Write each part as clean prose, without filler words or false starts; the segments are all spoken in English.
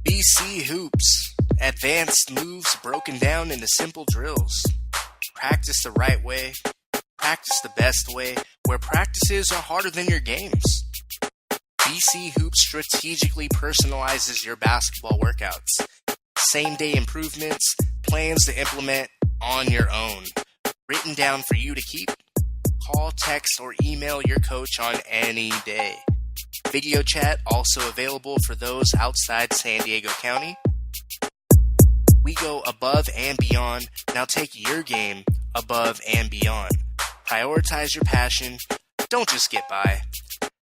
BC Hoops. Advanced moves broken down into simple drills. Practice the right way. Practice the best way, where practices are harder than your games. BC Hoops strategically personalizes your basketball workouts. Same-day improvements, plans to implement on your own. Written down for you to keep. Call, text, or email your coach on any day. Video chat also available for those outside San Diego County. We go above and beyond. Now take your game above and beyond. Prioritize your passion. Don't just get by.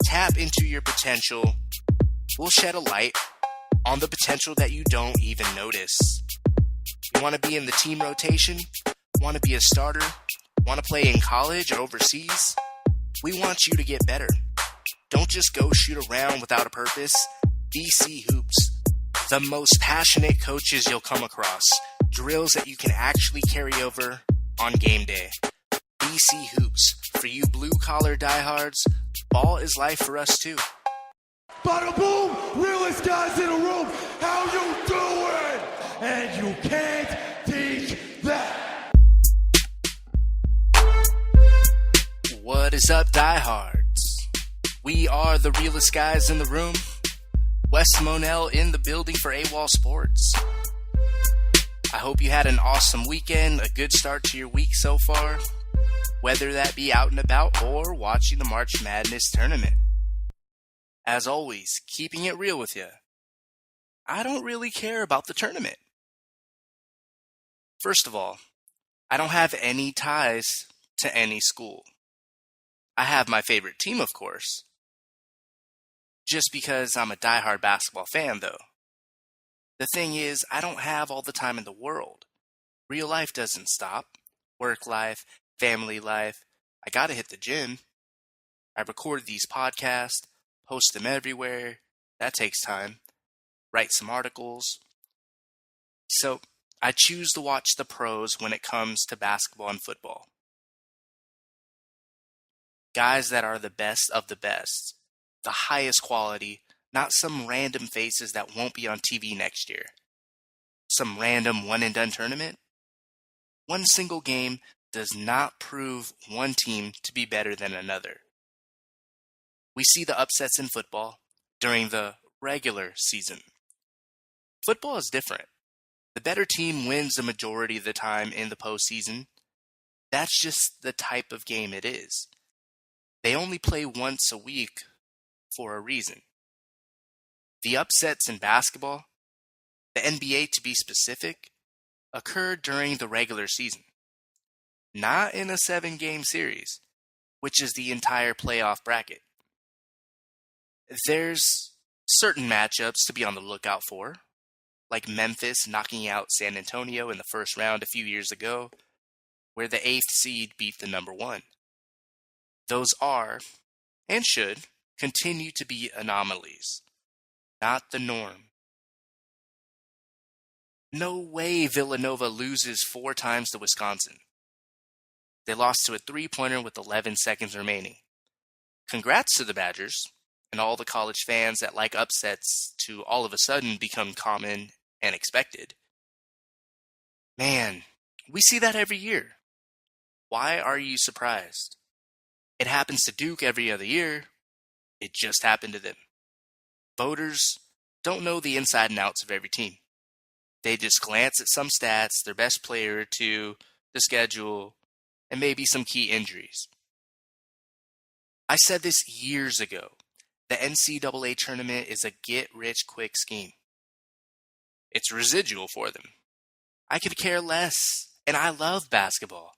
Tap into your potential. We'll shed a light on the potential that you don't even notice. You want to be in the team rotation? Want to be a starter? Want to play in college or overseas? We want you to get better. Don't just go shoot around without a purpose. BC Hoops. The most passionate coaches you'll come across. Drills that you can actually carry over on game day. BC Hoops. For you blue-collar diehards, ball is life for us too. Bada boom! Realest guys in the room! How you doing? And you can't teach that! What is up, diehards? We are the realest guys in the room. Wes Monell in the building for Awol Sports. I hope you had an awesome weekend, a good start to your week so far, whether that be out and about or watching the March Madness tournament. As always, keeping it real with you, I don't really care about the tournament. First of all, I don't have any ties to any school. I have my favorite team, of course. Just because I'm a diehard basketball fan, though. The thing is, I don't have all the time in the world. Real life doesn't stop. Work life, family life. I gotta hit the gym. I record these podcasts, post them everywhere. That takes time. Write some articles. So, I choose to watch the pros when it comes to basketball and football. Guys that are the best of the best. The highest quality, not some random faces that won't be on TV next year. Some random one-and-done tournament? One single game does not prove one team to be better than another. We see the upsets in football during the regular season. Football is different. The better team wins the majority of the time in the postseason. That's just the type of game it is. They only play once a week for a reason. The upsets in basketball, the NBA to be specific, occur during the regular season. Not in a 7-game series, which is the entire playoff bracket. There's certain matchups to be on the lookout for, like Memphis knocking out San Antonio in the first round a few years ago, where the 8th seed beat the number 1. Those are, and should, continue to be anomalies, not the norm. No way Villanova loses 4 times to Wisconsin. They lost to a 3-pointer with 11 seconds remaining. Congrats to the Badgers and all the college fans that like upsets to all of a sudden become common and expected. Man, we see that every year. Why are you surprised? It happens to Duke every other year. It just happened to them. Voters don't know the inside and outs of every team. They just glance at some stats, their best player or two, the schedule, and maybe some key injuries. I said this years ago. The NCAA tournament is a get-rich-quick scheme. It's residual for them. I could care less, and I love basketball.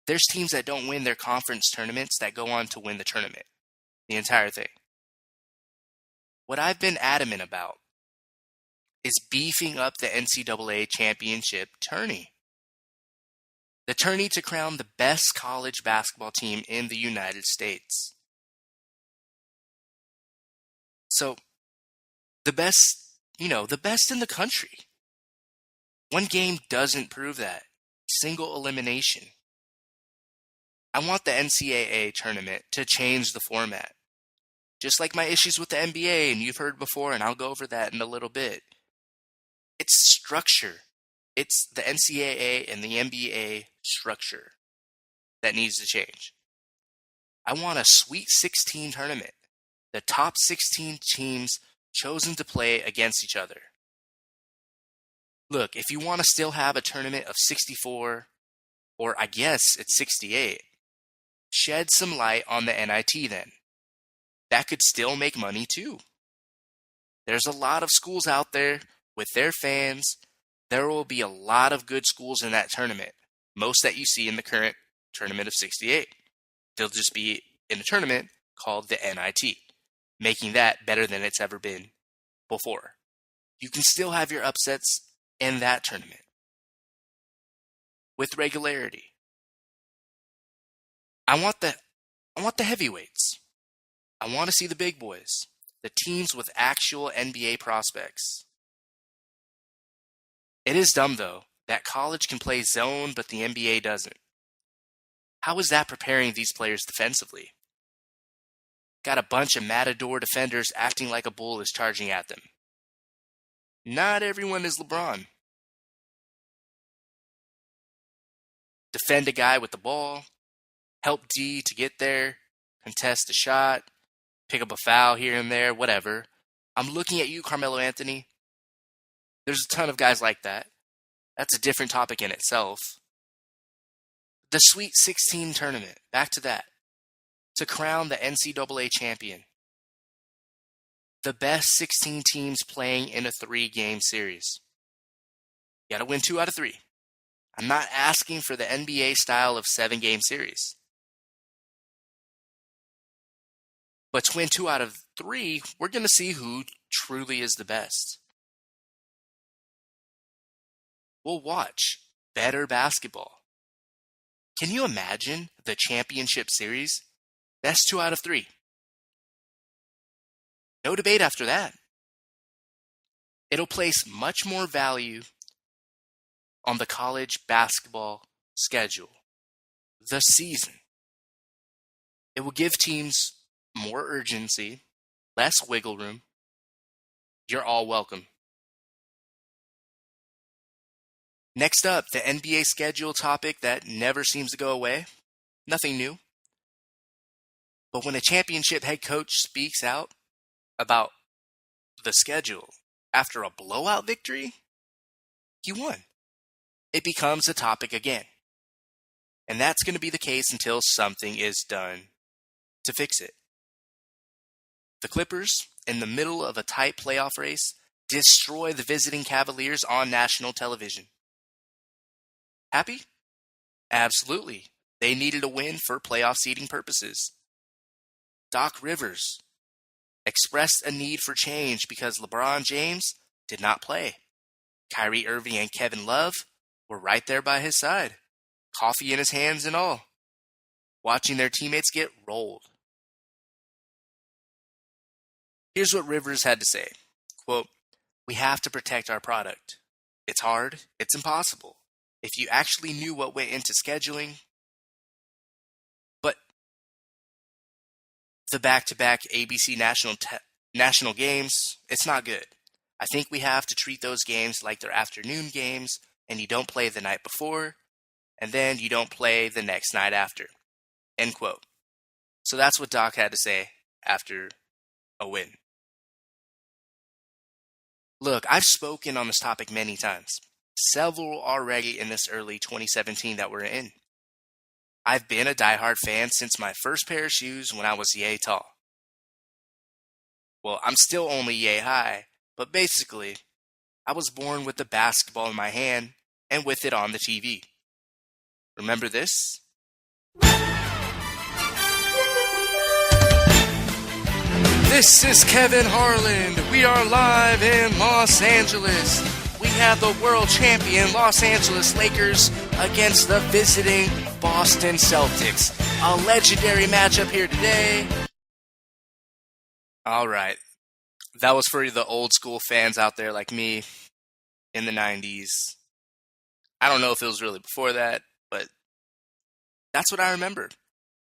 There's teams that don't win their conference tournaments that go on to win the tournament. The entire thing. What I've been adamant about is beefing up the NCAA championship tourney. The tourney to crown the best college basketball team in the United States. So, the best in the country. One game doesn't prove that. Single elimination. I want the NCAA tournament to change the format. Just like my issues with the NBA, and you've heard before, and I'll go over that in a little bit. It's structure. It's the NCAA and the NBA structure that needs to change. I want a Sweet 16 tournament. The top 16 teams chosen to play against each other. Look, if you want to still have a tournament of 64, or I guess it's 68, shed some light on the NIT then. That could still make money too. There's a lot of schools out there with their fans. There will be a lot of good schools in that tournament. Most that you see in the current tournament of 68. They'll just be in a tournament called the NIT, making that better than it's ever been before. You can still have your upsets in that tournament with regularity. I want the heavyweights. I want to see the big boys, the teams with actual NBA prospects. It is dumb, though, that college can play zone, but the NBA doesn't. How is that preparing these players defensively? Got a bunch of matador defenders acting like a bull is charging at them. Not everyone is LeBron. Defend a guy with the ball, help D to get there, contest a shot, pick up a foul here and there, whatever. I'm looking at you, Carmelo Anthony. There's a ton of guys like that. That's a different topic in itself. The Sweet 16 tournament, back to that. To crown the NCAA champion. The best 16 teams playing in a 3-game series. You gotta win 2 out of 3. I'm not asking for the NBA style of 7-game series. But to win 2 out of 3, we're gonna see who truly is the best. We'll watch better basketball. Can you imagine the championship series? Best 2 out of 3. No debate after that. It'll place much more value on the college basketball schedule, the season. It will give teams more urgency, less wiggle room. You're all welcome. Next up, the NBA schedule topic that never seems to go away. Nothing new. But when a championship head coach speaks out about the schedule after a blowout victory, he won. It becomes a topic again. And that's going to be the case until something is done to fix it. The Clippers, in the middle of a tight playoff race, destroy the visiting Cavaliers on national television. Happy? Absolutely. They needed a win for playoff seeding purposes. Doc Rivers expressed a need for change because LeBron James did not play. Kyrie Irving and Kevin Love were right there by his side, coffee in his hands and all, watching their teammates get rolled. Here's what Rivers had to say. Quote, "We have to protect our product. It's hard. It's impossible. If you actually knew what went into scheduling, but the back-to-back ABC national games, it's not good. I think we have to treat those games like they're afternoon games, and you don't play the night before, and then you don't play the next night after." End quote. So that's what Doc had to say after a win. Look, I've spoken on this topic many times. Several already in this early 2017 that we're in. I've been a diehard fan since my first pair of shoes when I was yay tall. Well, I'm still only yay high, but basically, I was born with the basketball in my hand and with it on the TV. Remember this? This is Kevin Harland. We are live in Los Angeles. We have the world champion Los Angeles Lakers against the visiting Boston Celtics. A legendary matchup here today. All right. That was for the old school fans out there like me in the 90s. I don't know if it was really before that, but that's what I remember.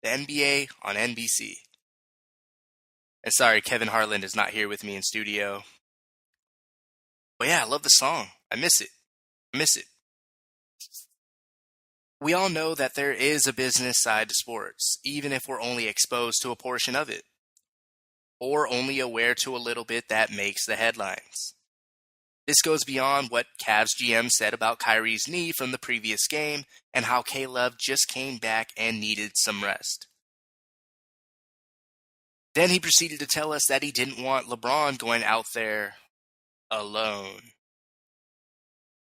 The NBA on NBC. And sorry, Kevin Harlan is not here with me in studio. But yeah, I love the song. I miss it. I miss it. We all know that there is a business side to sports, even if we're only exposed to a portion of it, or only aware to a little bit that makes the headlines. This goes beyond what Cavs GM said about Kyrie's knee from the previous game and how K-Love just came back and needed some rest. Then he proceeded to tell us that he didn't want LeBron going out there alone.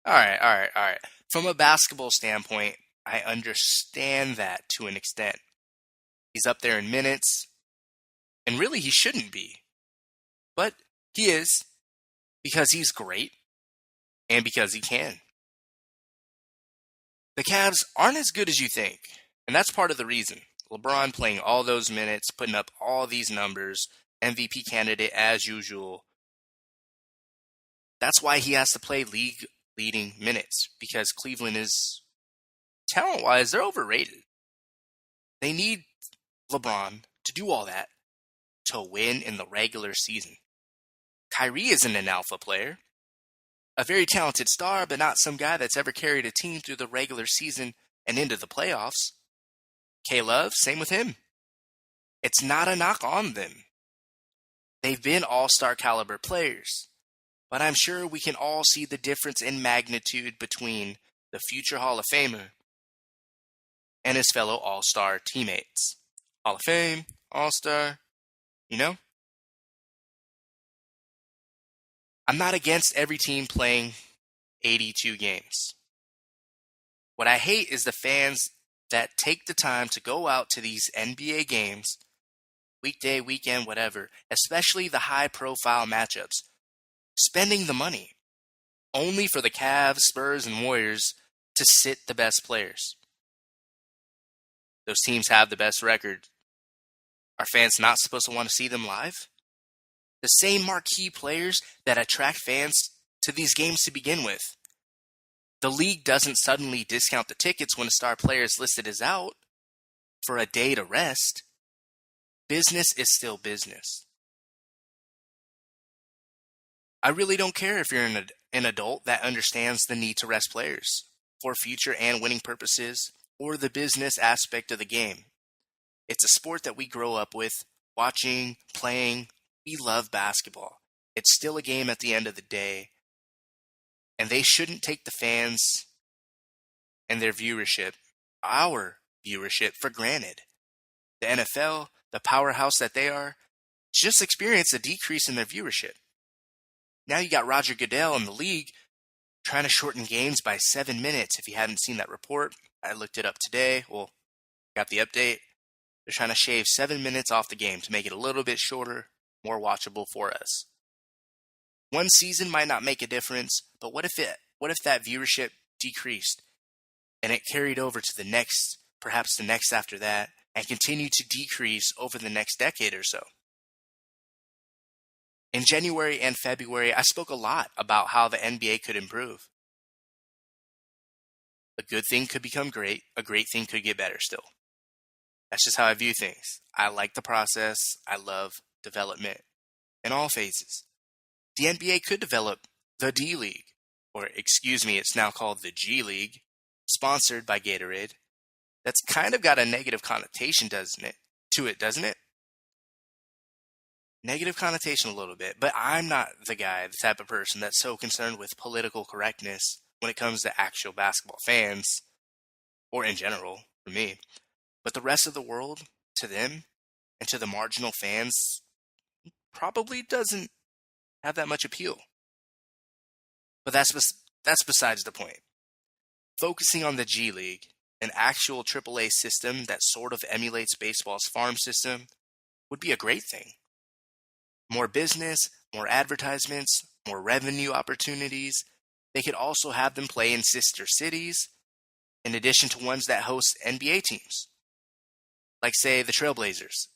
All right. From a basketball standpoint, I understand that to an extent. He's up there in minutes, and really he shouldn't be. But he is, because he's great, and because he can. The Cavs aren't as good as you think, and that's part of the reason. LeBron playing all those minutes, putting up all these numbers, MVP candidate as usual. That's why he has to play league-leading minutes, because Cleveland is, talent-wise, they're overrated. They need LeBron to do all that to win in the regular season. Kyrie isn't an alpha player. A very talented star, but not some guy that's ever carried a team through the regular season and into the playoffs. K-Love, same with him. It's not a knock on them. They've been all-star caliber players, but I'm sure we can all see the difference in magnitude between the future Hall of Famer and his fellow all-star teammates. Hall of Fame, all-star, you know? I'm not against every team playing 82 games. What I hate is the fans that take the time to go out to these NBA games, weekday, weekend, whatever, especially the high-profile matchups, spending the money only for the Cavs, Spurs, and Warriors to sit the best players. Those teams have the best record. Are fans not supposed to want to see them live? The same marquee players that attract fans to these games to begin with. The league doesn't suddenly discount the tickets when a star player is listed as out for a day to rest. Business is still business. I really don't care if you're an adult that understands the need to rest players for future and winning purposes or the business aspect of the game. It's a sport that we grow up with, watching, playing. We love basketball. It's still a game at the end of the day. And they shouldn't take the fans and their viewership, our viewership, for granted. The NFL, the powerhouse that they are, just experienced a decrease in their viewership. Now you got Roger Goodell in the league trying to shorten games by 7 minutes. If you hadn't seen that report, I looked it up today. Well, got the update. They're trying to shave 7 minutes off the game to make it a little bit shorter, more watchable for us. One season might not make a difference, but what if that viewership decreased and it carried over to the next, perhaps the next after that, and continued to decrease over the next decade or so? In January and February, I spoke a lot about how the NBA could improve. A good thing could become great, a great thing could get better still. That's just how I view things. I like the process. I love development in all phases. The NBA could develop the D League, or excuse me, it's now called the G League, sponsored by Gatorade. That's kind of got a negative connotation, doesn't it? Negative connotation a little bit, but I'm not the type of person that's so concerned with political correctness when it comes to actual basketball fans, or in general, for me. But the rest of the world, to them, and to the marginal fans, probably doesn't have that much appeal. But that's besides the point. Focusing on the G League, an actual AAA system that sort of emulates baseball's farm system, would be a great thing. More business, more advertisements, more revenue opportunities. They could also have them play in sister cities, in addition to ones that host NBA teams. Like, say, the Trailblazers.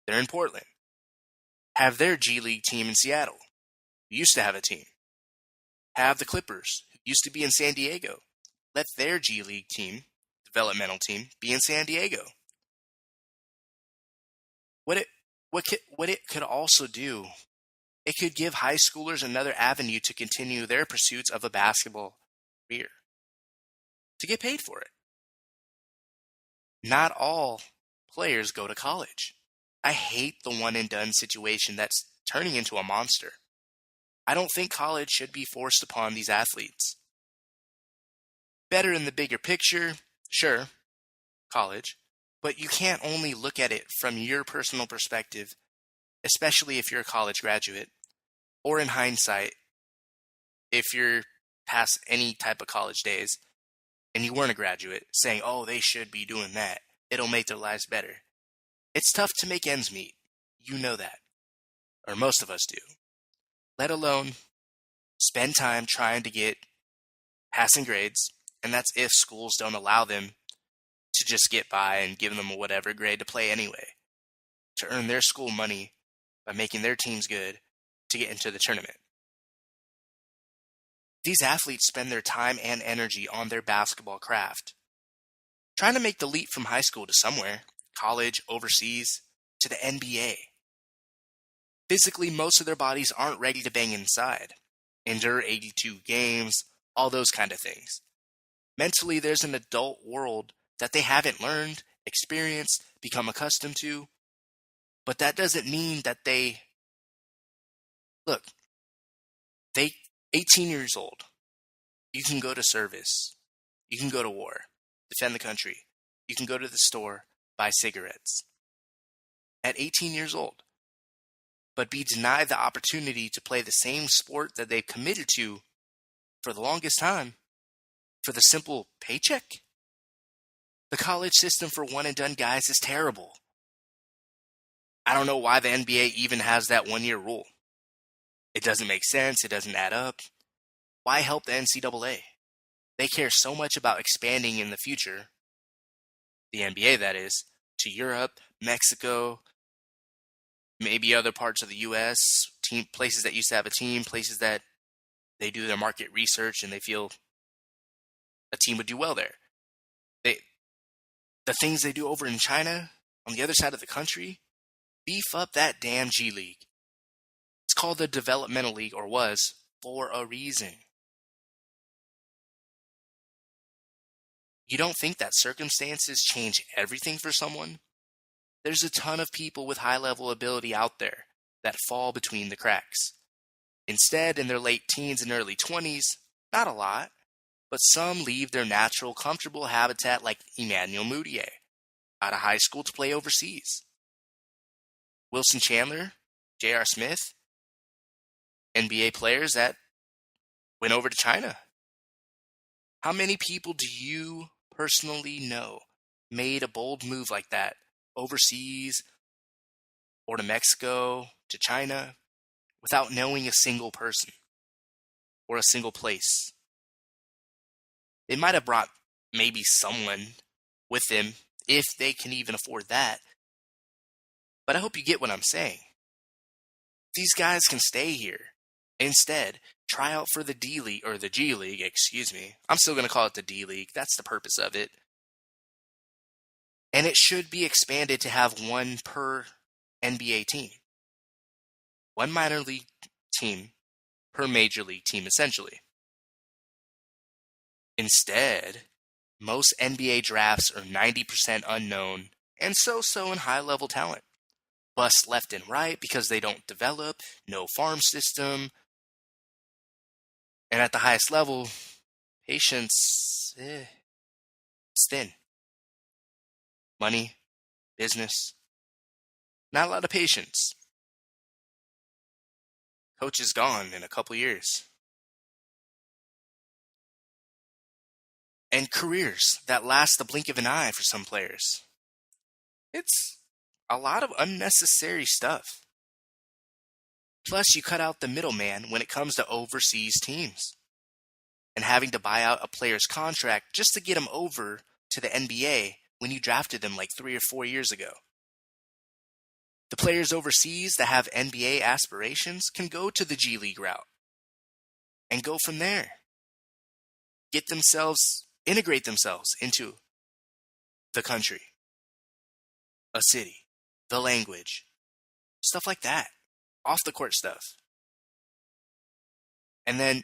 They're in Portland. Have their G League team in Seattle, who used to have a team. Have the Clippers, who used to be in San Diego. Let their G League team, developmental team, be in San Diego. What What it could also do, it could give high schoolers another avenue to continue their pursuits of a basketball career, to get paid for it. Not all players go to college. I hate the one and done situation that's turning into a monster. I don't think college should be forced upon these athletes. Better in the bigger picture, sure, college, but you can't only look at it from your personal perspective, especially if you're a college graduate, or in hindsight, if you're past any type of college days and you weren't a graduate, saying, oh, they should be doing that. It'll make their lives better. It's tough to make ends meet. You know that. Or most of us do. Let alone spend time trying to get passing grades, and that's if schools don't allow them to just get by and give them a whatever grade to play anyway, to earn their school money by making their teams good to get into the tournament. These athletes spend their time and energy on their basketball craft, trying to make the leap from high school to somewhere, college, overseas, to the NBA. Physically, most of their bodies aren't ready to bang inside, endure 82 games, all those kind of things. Mentally, there's an adult world that they haven't learned, experienced, become accustomed to, but that doesn't mean that they 18 years old, you can go to service, you can go to war, defend the country, you can go to the store, buy cigarettes. At 18 years old, but be denied the opportunity to play the same sport that they've committed to for the longest time for the simple paycheck? The college system for one and done guys is terrible. I don't know why the NBA even has that 1-year rule. It doesn't make sense. It doesn't add up. Why help the NCAA? They care so much about expanding in the future, the NBA that is, to Europe, Mexico, maybe other parts of the U.S., places that used to have a team, places that they do their market research and they feel a team would do well there. The things they do over in China, on the other side of the country, beef up that damn G League. It's called the Developmental League, or was, for a reason. You don't think that circumstances change everything for someone? There's a ton of people with high-level ability out there that fall between the cracks. Instead, in their late teens and early 20s, not a lot, but some leave their natural, comfortable habitat like Emmanuel Mudiay, out of high school to play overseas. Wilson Chandler, J.R. Smith, NBA players that went over to China. How many people do you personally know made a bold move like that overseas or to Mexico, to China, without knowing a single person or a single place? They might have brought maybe someone with them if they can even afford that. But I hope you get what I'm saying. These guys can stay here. Instead, try out for the D League, or the G League, excuse me. I'm still going to call it the D League. That's the purpose of it. And it should be expanded to have one per NBA team. One minor league team per major league team, essentially. Instead, most NBA drafts are 90% unknown and so-so in high-level talent. Bust left and right because they don't develop, no farm system. And at the highest level, patience, it's thin. Money, business, not a lot of patience. Coach is gone in a couple years. And careers that last the blink of an eye for some players. It's a lot of unnecessary stuff. Plus, you cut out the middleman when it comes to overseas teams. And having to buy out a player's contract just to get him over to the NBA when you drafted them like 3 or 4 years ago. The players overseas that have NBA aspirations can go to the G League route and go from there. Integrate themselves into the country, a city, the language, Stuff like that. Off the court stuff. And then,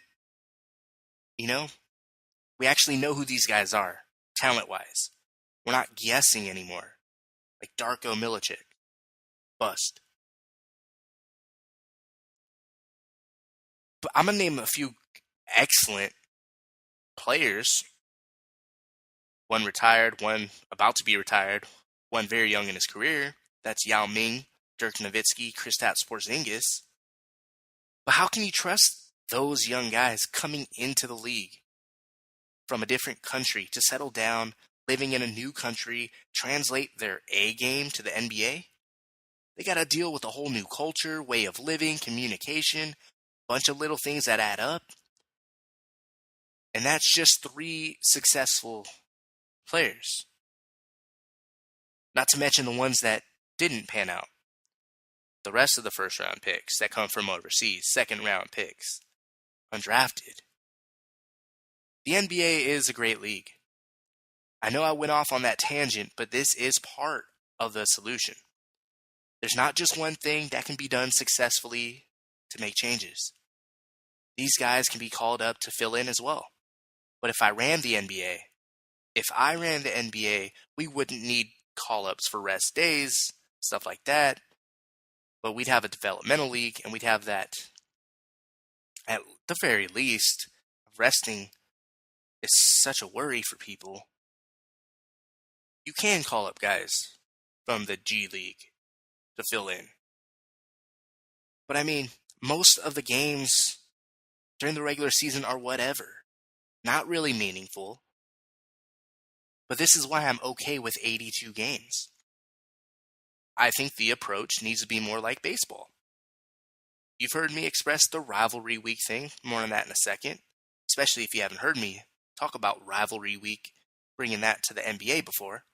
we actually know who these guys are, talent-wise. We're not guessing anymore. Like Darko Milicic. Bust. But I'm going to name a few excellent players. One retired, one about to be retired, one very young in his career. That's Yao Ming, Dirk Nowitzki, Kristaps Porzingis. But how can you trust those young guys coming into the league from a different country to settle down, living in a new country, translate their A game to the NBA? They got to deal with a whole new culture, way of living, communication, bunch of little things that add up. And that's just 3 successful players. Not to mention the ones that didn't pan out. The rest of the first round picks that come from overseas, second round picks, undrafted. The NBA is a great league. I know I went off on that tangent, but this is part of the solution. There's not just one thing that can be done successfully to make changes. These guys can be called up to fill in as well. But if I ran the NBA, we wouldn't need call-ups for rest days, stuff like that. But we'd have a developmental league, and we'd have that, at the very least. Resting is such a worry for people. You can call up guys from the G League to fill in. But I mean, most of the games during the regular season are whatever. Not really meaningful. But this is why I'm okay with 82 games. I think the approach needs to be more like baseball. You've heard me express the rivalry week thing, more on that in a second, especially if you haven't heard me talk about rivalry week, bringing that to the NBA before.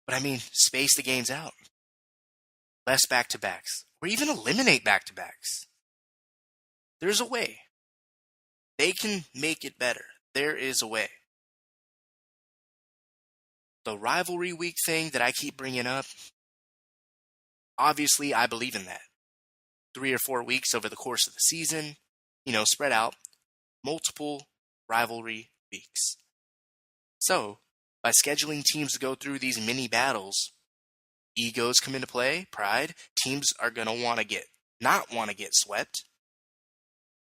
But I mean, space the games out. Less back-to-backs, or even eliminate back-to-backs. There's a way. They can make it better. There is a way. The rivalry week thing that I keep bringing up, obviously I believe in that. 3 or 4 weeks over the course of the season, spread out, multiple rivalry weeks. So, by scheduling teams to go through these mini battles, egos come into play, pride, teams are going to not want to get swept.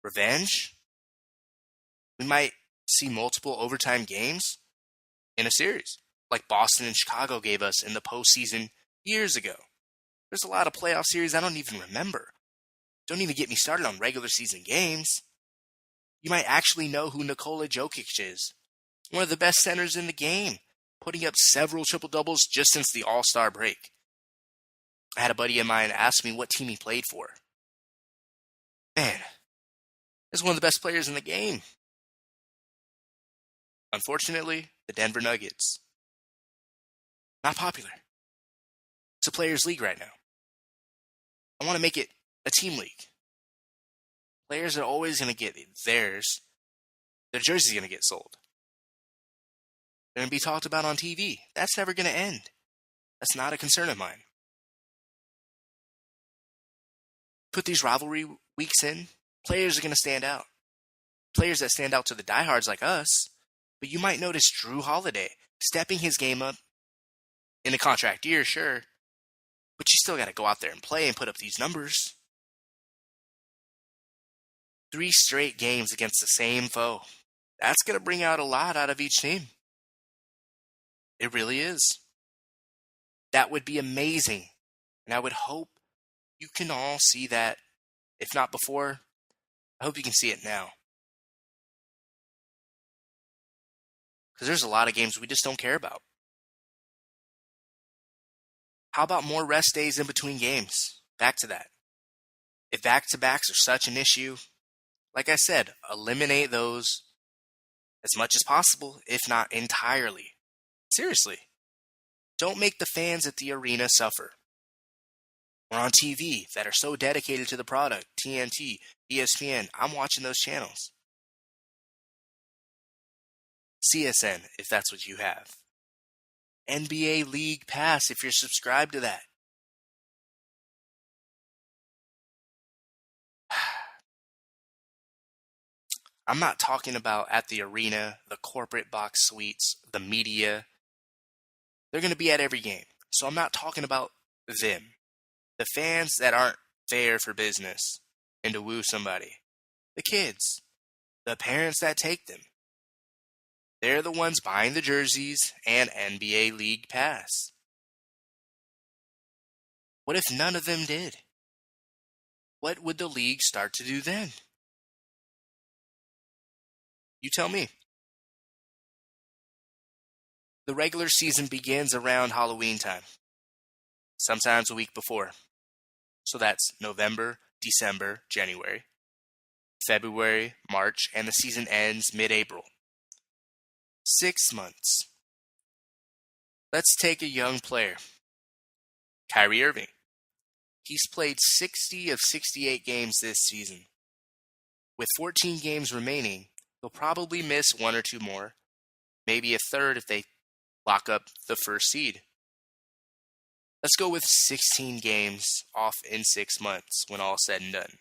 Revenge. We might see multiple overtime games in a series, like Boston and Chicago gave us in the postseason years ago. There's a lot of playoff series I don't even remember. Don't even get me started on regular season games. You might actually know who Nikola Jokic is. One of the best centers in the game, putting up several triple-doubles just since the All-Star break. I had a buddy of mine ask me what team he played for. Man, this is one of the best players in the game. Unfortunately, the Denver Nuggets. Not popular. It's a players' league right now. I want to make it a team league. Players are always going to get theirs. Their jersey's going to get sold. They're going to be talked about on TV. That's never going to end. That's not a concern of mine. Put these rivalry weeks in, players are going to stand out. Players that stand out to the diehards like us. But you might notice Drew Holiday stepping his game up in a contract year, sure. But you still got to go out there and play and put up these numbers. 3 straight games against the same foe. That's going to bring out a lot out of each team. It really is. That would be amazing. And I would hope you can all see that. If not before, I hope you can see it now. Because there's a lot of games we just don't care about. How about more rest days in between games? Back to that. If back-to-backs are such an issue, like I said, eliminate those as much as possible, if not entirely. Seriously. Don't make the fans at the arena suffer. Or on TV that are so dedicated to the product, TNT, ESPN, I'm watching those channels. CSN, if that's what you have. NBA League Pass, if you're subscribed to that. I'm not talking about at the arena, the corporate box suites, the media. They're going to be at every game. So I'm not talking about them. The fans that aren't there for business and to woo somebody. The kids. The parents that take them. They're the ones buying the jerseys and NBA League Pass. What if none of them did? What would the league start to do then? You tell me. The regular season begins around Halloween time, sometimes a week before. So that's November, December, January, February, March, and the season ends mid-April. 6 months. Let's take a young player, Kyrie Irving. He's played 60 of 68 games this season. With 14 games remaining, he'll probably miss one or two more, maybe a third if they lock up the first seed. Let's go with 16 games off in 6 months when all said and done.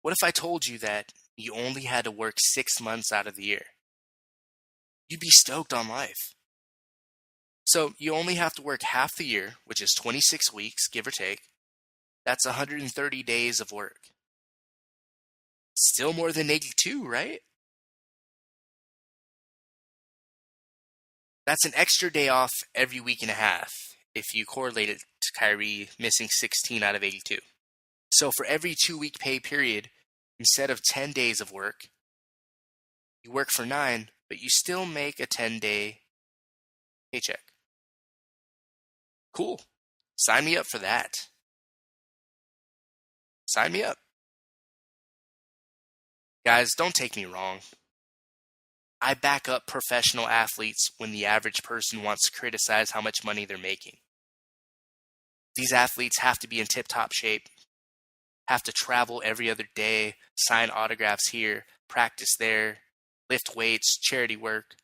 What if I told you that you only had to work 6 months out of the year? You'd be stoked on life. So you only have to work half the year, which is 26 weeks, give or take. That's 130 days of work. Still more than 82, right? That's an extra day off every week and a half if you correlate it to Kyrie missing 16 out of 82. So for every 2-week pay period, instead of 10 days of work, you work for 9, but you still make a 10-day paycheck. Cool. Sign me up for that. Sign me up. Guys, don't take me wrong. I back up professional athletes when the average person wants to criticize how much money they're making. These athletes have to be in tip-top shape, have to travel every other day, sign autographs here, practice there, lift weights, charity work.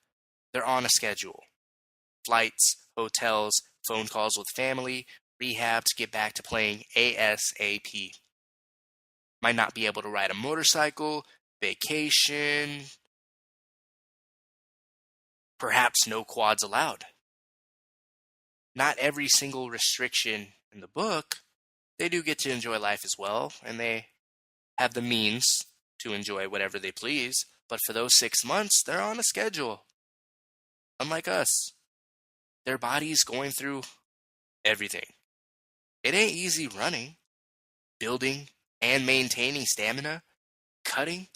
They're on a schedule. Flights, hotels, phone calls with family, rehab to get back to playing ASAP. Might not be able to ride a motorcycle, vacation, perhaps no quads allowed. Not every single restriction in the book, they do get to enjoy life as well, and they have the means to enjoy whatever they please, but for those 6 months, they're on a schedule. Unlike us, their body's going through everything. It ain't easy running, building, and maintaining stamina, cutting,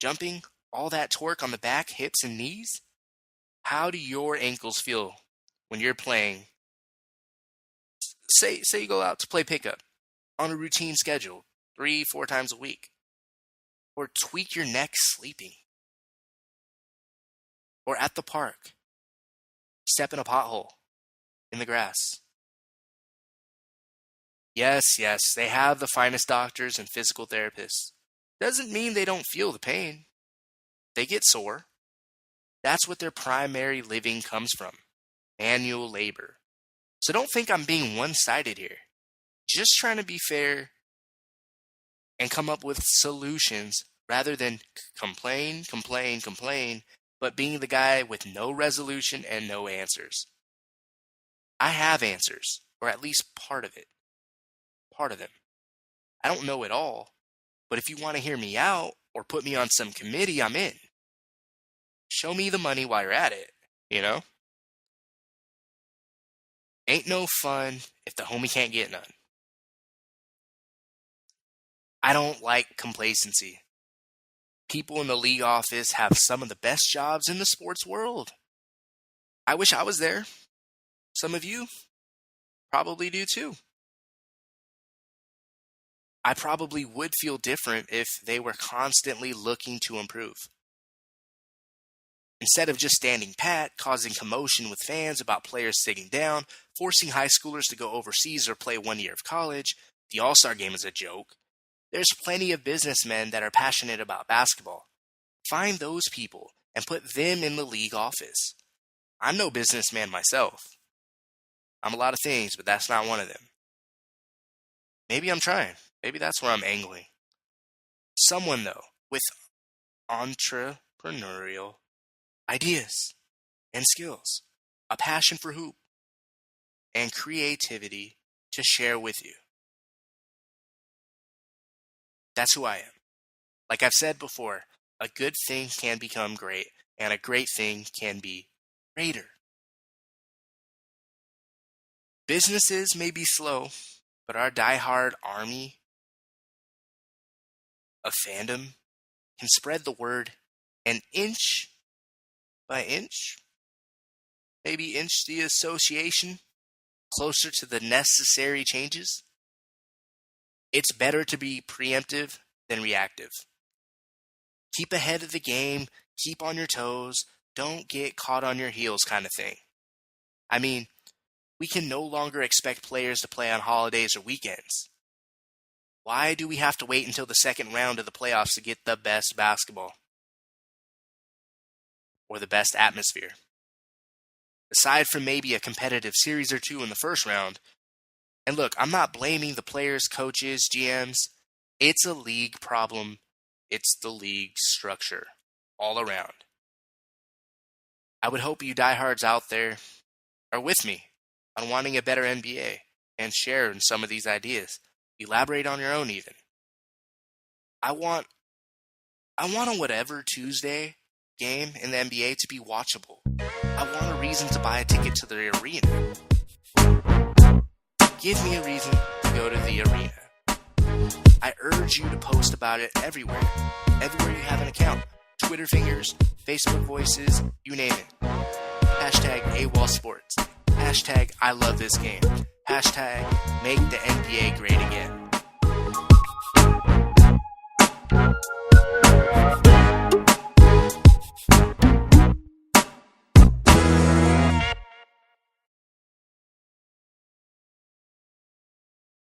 jumping, all that torque on the back, hips, and knees. How do your ankles feel when you're playing? Say you go out to play pickup on a routine schedule 3-4 times a week, or tweak your neck sleeping, or at the park, step in a pothole in the grass. Yes, they have the finest doctors and physical therapists. Doesn't mean they don't feel the pain. They get sore. That's what their primary living comes from, manual labor. So don't think I'm being one-sided here. Just trying to be fair and come up with solutions rather than complain, but being the guy with no resolution and no answers. I have answers, or at least part of it. Part of them. I don't know it all, but if you want to hear me out or put me on some committee, I'm in. Show me the money while you're at it, you know? Ain't no fun if the homie can't get none. I don't like complacency. People in the league office have some of the best jobs in the sports world. I wish I was there. Some of you probably do too. I probably would feel different if they were constantly looking to improve. Instead of just standing pat, causing commotion with fans about players sitting down, forcing high schoolers to go overseas or play 1 year of college, the All-Star game is a joke. There's plenty of businessmen that are passionate about basketball. Find those people and put them in the league office. I'm no businessman myself. I'm a lot of things, but that's not one of them. Maybe I'm trying. Maybe that's where I'm angling. Someone, though, with entrepreneurial ideas and skills, a passion for hoop, and creativity to share with you. That's who I am. Like I've said before, a good thing can become great, and a great thing can be greater. Businesses may be slow, but our diehard army of fandom can spread the word, and inch by inch, maybe inch the association closer to the necessary changes. It's better to be preemptive than reactive. Keep ahead of the game, keep on your toes, don't get caught on your heels kind of thing. I mean, we can no longer expect players to play on holidays or weekends. Why do we have to wait until the second round of the playoffs to get the best basketball? Or the best atmosphere? Aside from maybe a competitive series or two in the first round, and look, I'm not blaming the players, coaches, GMs. It's a league problem. It's the league structure all around. I would hope you diehards out there are with me on wanting a better NBA and share in some of these ideas. Elaborate on your own even. I want a whatever Tuesday game in the NBA to be watchable. I want a reason to buy a ticket to the arena. Give me a reason to go to the arena. I urge you to post about it everywhere you have an account. Twitter fingers, Facebook voices, you name it. Hashtag Awol Sports. Hashtag I love this game. Hashtag make the NBA great again.